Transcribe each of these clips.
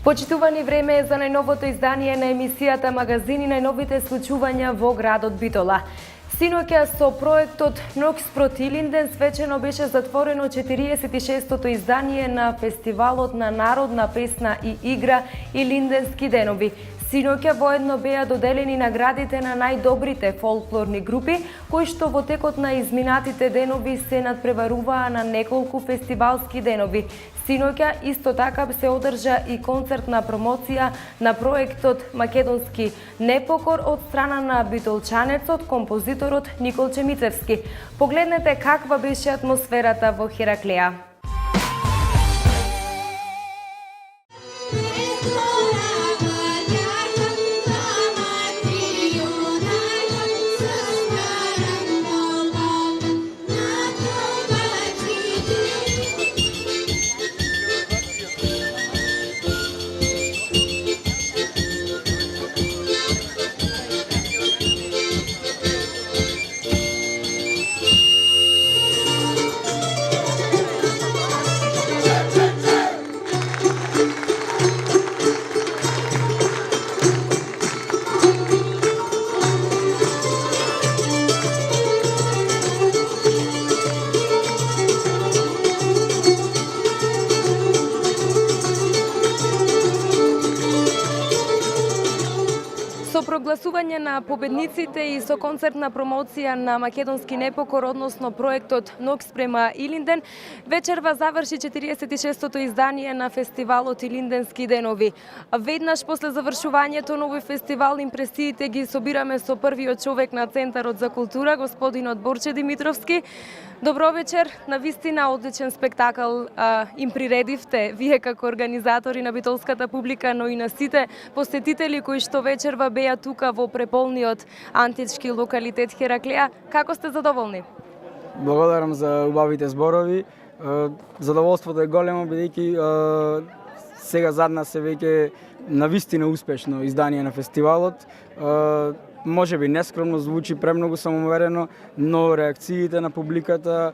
Почитувани, време е за најновото издание на емисијата Магазини најновите случувања во градот Битола. Синоќа со проектот Нокс проти Илинден свечено беше затворено 46-тото издание на фестивалот на народна песна и игра Илинденски денови. Синоќа воедно беа доделени наградите на најдобрите фолклорни групи, кои што во текот на изминатите денови се надпреваруваа на неколку фестивалски денови. Синоќа исто така се одржа и концертна промоција на проектот Македонски непокор од страна на битолчанецот, композиторот Николче Мицевски. Погледнете каква беше атмосферата во Хераклеја. Со прогласување на победниците и со концертна промоција на Македонски непокор, односно проектот Нокс према Илинден, вечерва заврши 46-тото издание на фестивалот Илинденски денови. Веднаш после завршувањето на овој фестивал импресиите ги собираме со првиот човек на Центарот за култура, господинот Борче Димитровски. Добро вечер, навистина одличен спектакл им приредивте вие како организатори на битолската публика, но и на сите посетители кои што вечерва беа тука во преполниот антички локалитет Хераклеја. Како сте задоволни? Благодарам за убавите зборови. Задоволството е големо, бидејќи сега зад нас е веќе навистина успешно издание на фестивалот. Може би нескромно звучи, премногу самоуверено, но реакциите на публиката,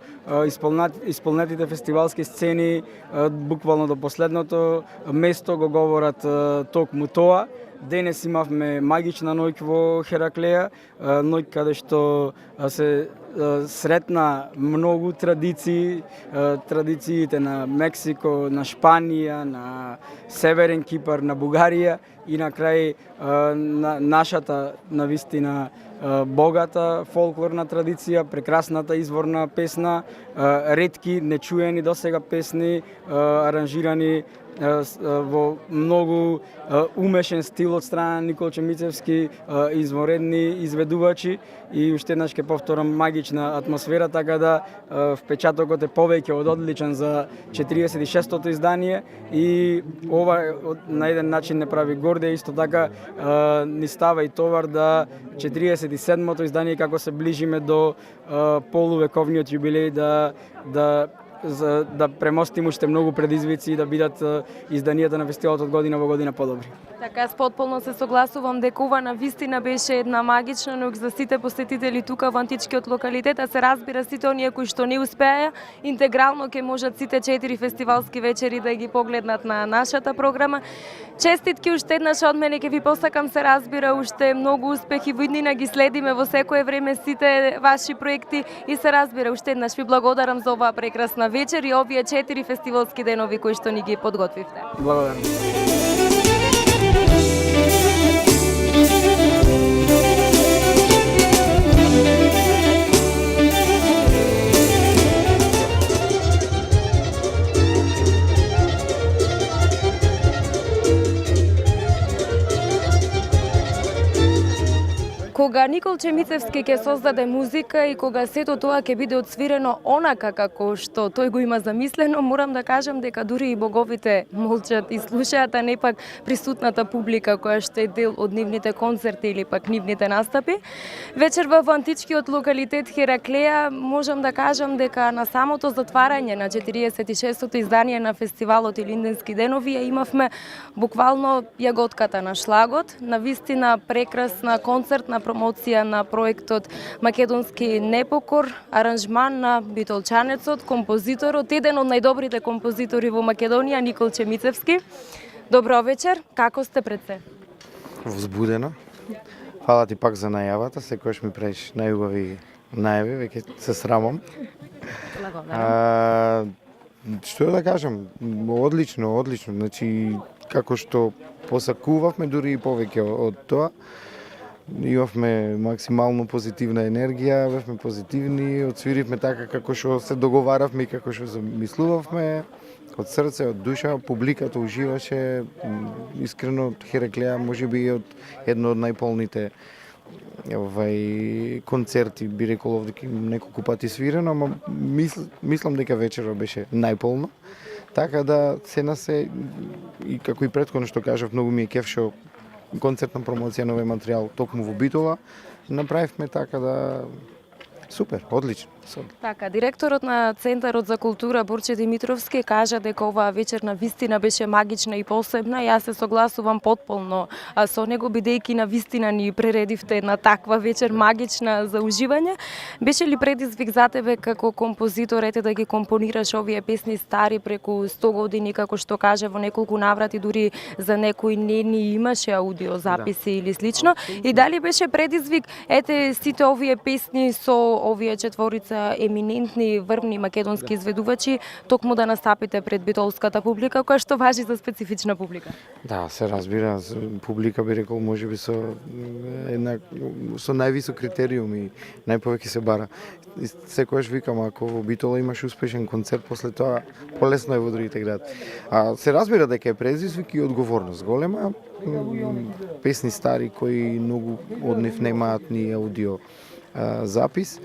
исполнетите фестивалски сцени, буквално до последното место го говорат токму тоа. Денес имавме магична ноќ во Хераклеја, ноќ каде што се сретна многу традиции, традициите на Мексико, на Шпанија, на Северен Кипар, на Бугарија и на крај на нашата навистина богата фолклорна традиција, прекрасната изворна песна, ретки, нечуени досега песни, аранжирани во многу умешен стил од страна на Николче Мицевски, извонредни изведувачи и уште еднаш ќе повторам магична атмосфера, така да впечатокот е повеќе од одличен за 46-тото издание и ова на еден начин не прави горде, исто така ни става и товар да 47-то издание како се ближиме до полувековниот јубилеј да премостим уште многу предизвици и да бидат изданијата на фестивалот од година во година подобри. Така, јас потполно се согласувам дека ова навистина беше една магична ноќ за сите посетители тука во античкиот локалитет, а се разбира сите оние кои што не успеа, интегрално ќе можат сите 4 фестивалски вечери да ги погледнат на нашата програма. Честитки уште еднаш од мене, ќе ви посакам, се разбира, уште многу успехи во иднина, ги следиме во секое време сите ваши проекти и се разбира, уште еднаш ви благодарам за оваа прекрасна вечер и овие 4 фестивалски денови кои што ни ги подготвивте. Благодарам. Кога Николче Мицевски ќе создаде музика и кога сето тоа ќе биде отсвирено онака како што тој го има замислено, морам да кажам дека дури и боговите молчат и слушаат, а не пак присутната публика која што е дел од нивните концерти или пак нивните настапи. Вечерва во античкиот локалитет Хераклеја можам да кажам дека на самото затварање на 46-тото издание на фестивалот Илинденски денови ја имавме буквално јаготката на шлагот, навистина прекрасна концертна промоција на проектот Македонски непокор, аранжман на битолчанецот, композиторот, еден од најдобрите композитори во Македонија, Николче Мицевски. Добро вечер, како сте пред се? Возбудена. Фала ти пак за најавата, секогаш ми правиш најубави најави, веќе се срамам. Што да кажам, одлично, одлично. Значи, како што посакувавме, дури и повеќе од тоа, имавме максимално позитивна енергија, бевме позитивни, отсвиривме така како што се договаравме и како што замислувавме, од срце, од душа, публиката уживаше, искрено Хераклеја можеби од едно од најполните концерти, би рекол овде неколку пати свирено, ама мислам дека вечерва беше најполна. Така да сена се, и како и претходно што кажав, многу ми е кеф што концертна промоција на овој материјал токму во Битола, направивме така да супер, одлично. Така, директорот на Центарот за култура Борче Димитровски кажа дека оваа вечер на вистина беше магична и посебна. Јас се согласувам потполно со него, бидејќи на вистина ни прередивте една таква вечер магична за уживање. Беше ли предизвик за тебе како композитор да ги компонираш овие песни стари преку 100 години, како што каже во неколку наврати, дури за некои не ни имаше аудио записи или слично? И дали беше предизвик сите овие песни со овие четворица еминентни врвни македонски изведувачи токму да настапите пред битолската публика, која што важи за специфична публика? Да, се разбира, публика би рекол можеби со највисок критериум и најповеќе се бара. И секогаш викам, ако во Битола имаш успешен концерт, после тоа полесно е во другите градови. Се разбира дека е предизвик и одговорност голема. Песни стари кои многу од нив немаат ни аудио запис.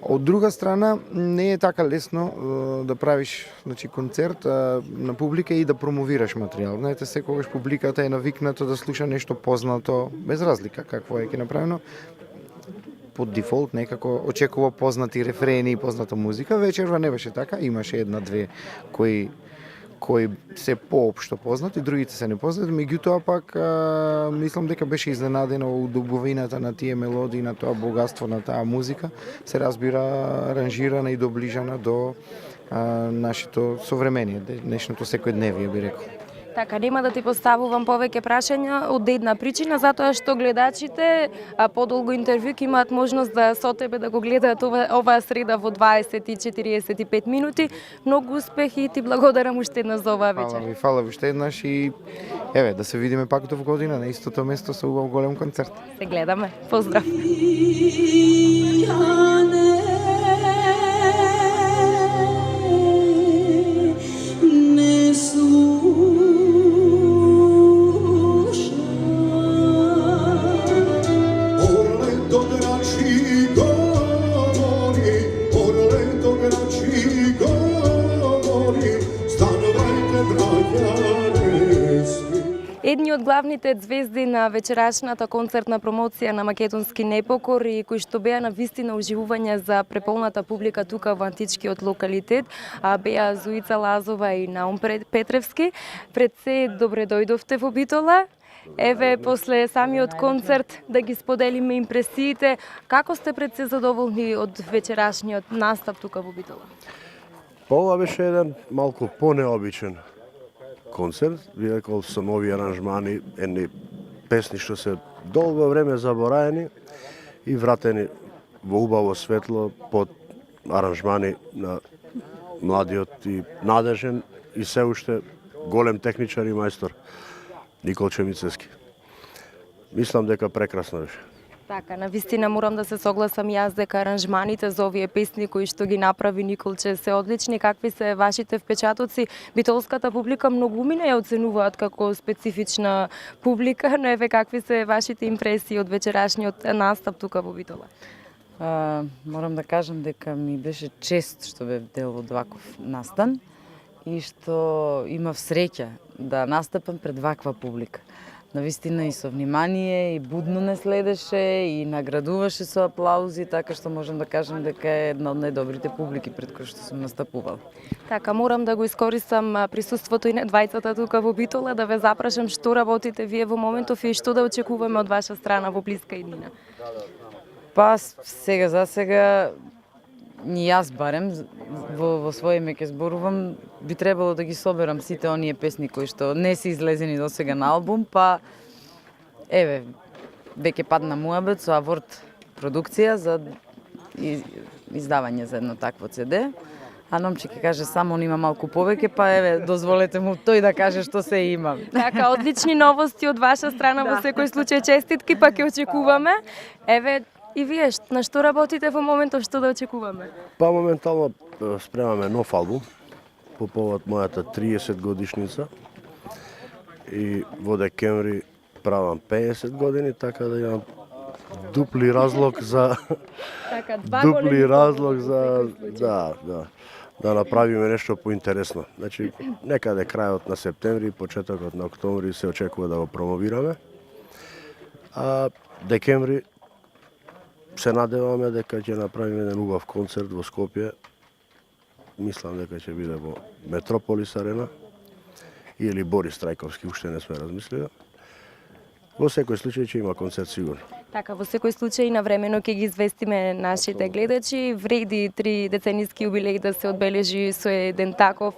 Од друга страна, не е така лесно да правиш концерт на публика и да промовираш материјал. Знаете, секогаш публиката е навикната да слуша нешто познато, без разлика какво е ќе направено. Под дефолт некако очекува познати рефрени и позната музика. Вечерва не беше така, имаше една-две кои се поопшто познати, другите се непознати, меѓутоа пак мислам дека беше изненадена од убавината на тие мелодии, на тоа богатство на таа музика, се разбира аранжирана и доближана до нашето современие, днешното секојдневие би рекол. Така, нема да ти поставувам повеќе прашања од една причина, затоа што гледачите подолго интервју ќе имаат можност да со тебе да го гледаат оваа среда во 20:45 минути. Многу успехи и ти благодарам уште еднаш за оваа вечер. Фала ви уште еднаш и еве да се видиме пак до година на истото место со убав голем концерт. Се гледаме. Поздрав. Едни од главните звезди на вечерашната концертна промоција на Македонски непокори, кои што беа на вистина уживување за преполната публика тука во античкиот локалитет, беа Зуица Лазова и Наум Петревски. Пред се добре дојдовте во Битола. Еве, после самиот концерт да ги споделиме импресиите. Како сте пред се задоволни од вечерашниот настап тука во Битола? Ова беше еден малку понеобичен концерт, би рекол со нови аранжмани, едни песни што се долго време забораени и вратени во убаво светло под аранжмани на младиот и надежен и се уште голем техничар и мајстор Никол Чемицевски. Мислам дека прекрасно беше. Така, навистина морам да се согласам јас дека аранжманите за овие песни кои што ги направи Николче се одлични. Какви се вашите впечатоци? Битолската публика многумина ја оценуваат како специфична публика, но еве какви се вашите импресии од вечерашниот настап тука во Битола? Морам да кажам дека ми беше чест што бев дел од ваков настан и што имав среќа да настапам пред ваква публика. Навистина и со внимание, и будно не следеше, и наградуваше со аплаузи, така што можам да кажам дека е една од најдобрите публики пред кои што сум настапувал. Така, морам да го искористам присуството и на двајцата тука во Битола, да ве запрашам што работите вие во моментов и што да очекуваме од ваша страна во блиска иднина. Па, сега за сега ни јас барем во своje име ќе зборувам, би требало да ги соберам сите оние песни кои што не се излезени досега на албум, па еве веќе падна муабет со Аворт продукција за издавање за едно такво CD. А Номче ќе каже само он има малку повеќе, па еве дозволете му тој да каже што се има. Така, одлични новости од ваша страна во секој случај, честитки, па ќе очекуваме. Еве и вие на што работите во моментов, што да очекуваме? Па моментално спремаме нов албум по повод мојата 30 годишница и во декември правам 50 години, така да имам дупли разлог за Така, два дупли големи разлог за да направиме нешто поинтересно. Значи некаде крајот на септември, почетокот на октомври се очекува да го промовираме. А декември се надеваме дека ќе направиме еден убав концерт во Скопје. Мислам дека ќе биде во Метрополис Арена или Борис Трајковски, уште не сме размислили. Во секој случај ќе има концерт сигурно. Така, во секој случај навремено ќе ги известиме нашите гледачи. Вреди 3 деценијски јубилеј да се одбележи со еден таков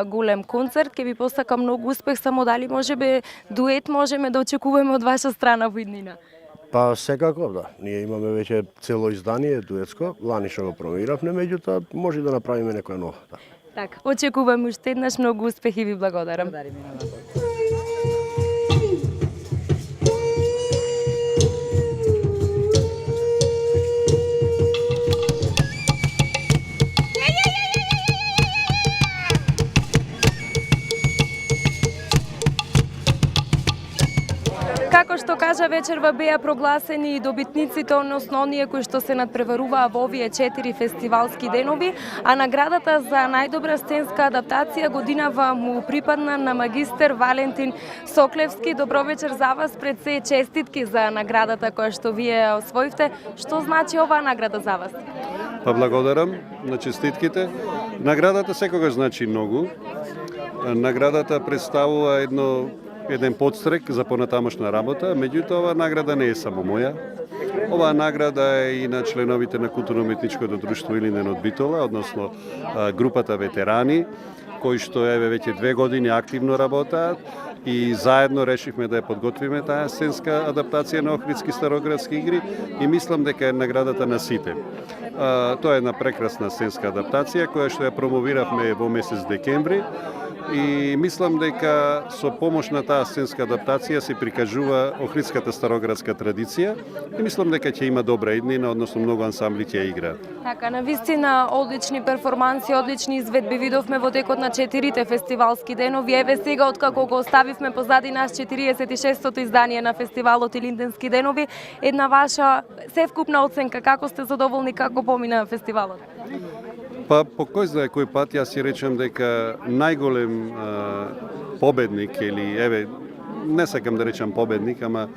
голем концерт. Ќе ви посакам многу успех, само дали можеби дует можеме да очекуваме од ваша страна во иднина? Па секако, да. Ние имаме веќе цело издание дуетско, лани што го промовиравме, меѓутоа може да направиме некоја нова. Да. Така, очекувам уште еднаш многу успех и ви благодарам. Како што кажа, вечерва беа прогласени и добитниците, односно оние кои што се надпреваруваа во овие 4 фестивалски денови, а наградата за најдобра сценска адаптација годинава му припадна на магистер Валентин Соклевски. Добро вечер за вас, пред се честитки за наградата која што вие освоивте. Што значи оваа награда за вас? Па благодарам на честитките. Наградата секогаш значи многу. Наградата представува еден подстрек за понатамошна работа, меѓутоа оваа награда не е само моја. Оваа награда е и на членовите на културно-уметничкото друштво Илинден од Битола, односно групата ветерани, кои што еве веќе 2 години активно работаат и заедно решивме да ја подготвиме таа сценска адаптација на Охридски староградски игри и мислам дека е наградата на сите. Тоа е една прекрасна сценска адаптација која што ја промовиравме во месец декември и мислам дека со помош на таа сценска адаптација се прикажува охридската староградска традиција и мислам дека ќе има добра иднина, односно многу ансамбли ќе ја играат. Така, навистина одлични перформанси, одлични изведби видовме во текот на 4 фестивалски денови. Еве сега откако го оставивме позади нас 46-тото издание на фестивалот Илинденски денови, една ваша севкупна оценка, како сте задоволни, како помина фестивалот? Па по кој знае кој пат јас си речам дека најголем победник или еве не сакам да речам победник, ама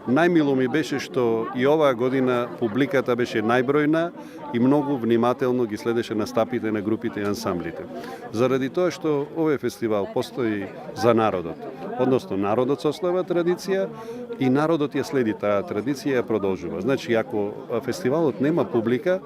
најмило ми беше што и оваа година публиката беше најбројна и многу внимателно ги следеше настапите на групите и ансамблите. Заради тоа што овој фестивал постои за народот, односно народот сослава традиција и народот ја следи таа традиција и ја продолжува. Значи, ако фестивалот нема публика,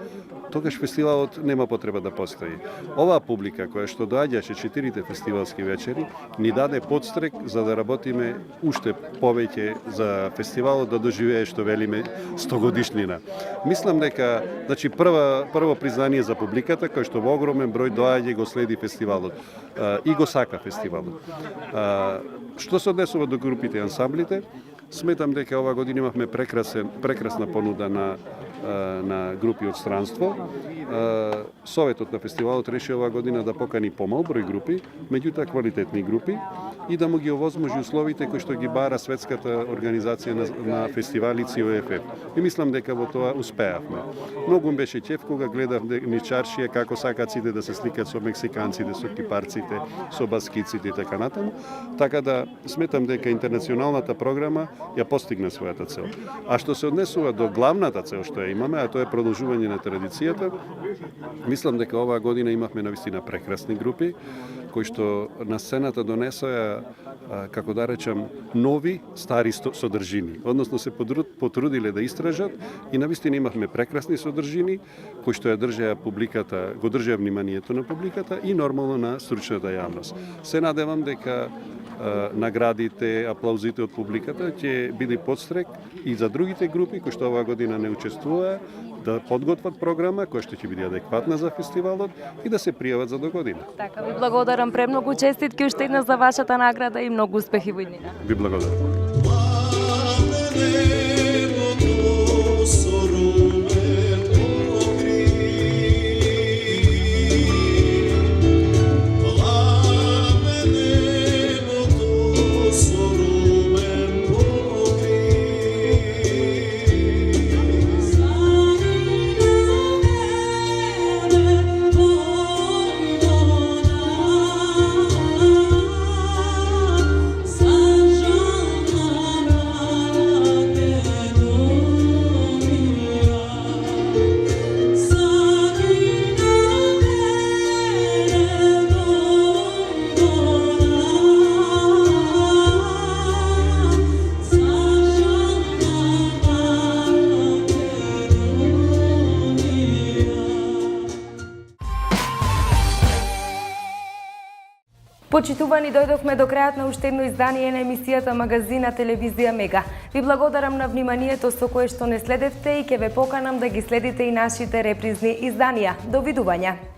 тогаш фестивалот нема потреба да постои. Оваа публика која што доаѓаше 4 фестивалски вечери ни даде подстрек за да работиме уште повеќе за фестивалот да доживее што велиме 100 годишнина. Мислам дека значи прво признание за публиката кој што во огромен број доаѓа и го следи фестивалот и го сака фестивалот. Што се однесува до групите и ансамблите, сметам дека оваа година имавме прекрасна понуда на групи од странство. Советот на фестивалот реши оваа година да покани помал број групи, меѓутоа квалитетни групи и да му ги овозможи условите кои што ги бара светската организација на фестивали ЦИОФФ. И мислам дека во тоа успеавме. Многу беше ќеф кога гледав низ чаршија како сакаат сите да се сликаат со мексиканците, со кипарците, со баскиците и така натаму. Така да сметам дека интернационалната програма ја постигна својата цел. А што се однесува до главната цел што ја имаме, а тоа е продолжување на традицијата. Мислам дека оваа година имавме навистина прекрасни групи, кои што на сцената донесоа, како да речам, нови, стари содржини. Односно се потрудиле да истражат и навистина имавме прекрасни содржини, кои што ја држеа публиката, го држеа вниманието на публиката и нормално на стручната јавност. Се надевам дека наградите, аплаузите од публиката ќе биде подстрек и за другите групи кои што оваа година не учествуваа да подготват програма која што ќе биде адекватна за фестивалот и да се пријават за до година. Така, ви благодарам премногу, честитки уште една за вашата награда и многу успехи во иднина. Ви благодарам. Почитувани, дојдовме до крајот на уште едно издание на емисијата Магазин на телевизија Мега. Ви благодарам на вниманието со кое што не следевте и ќе ве поканам да ги следите и нашите репризни изданија. До видување!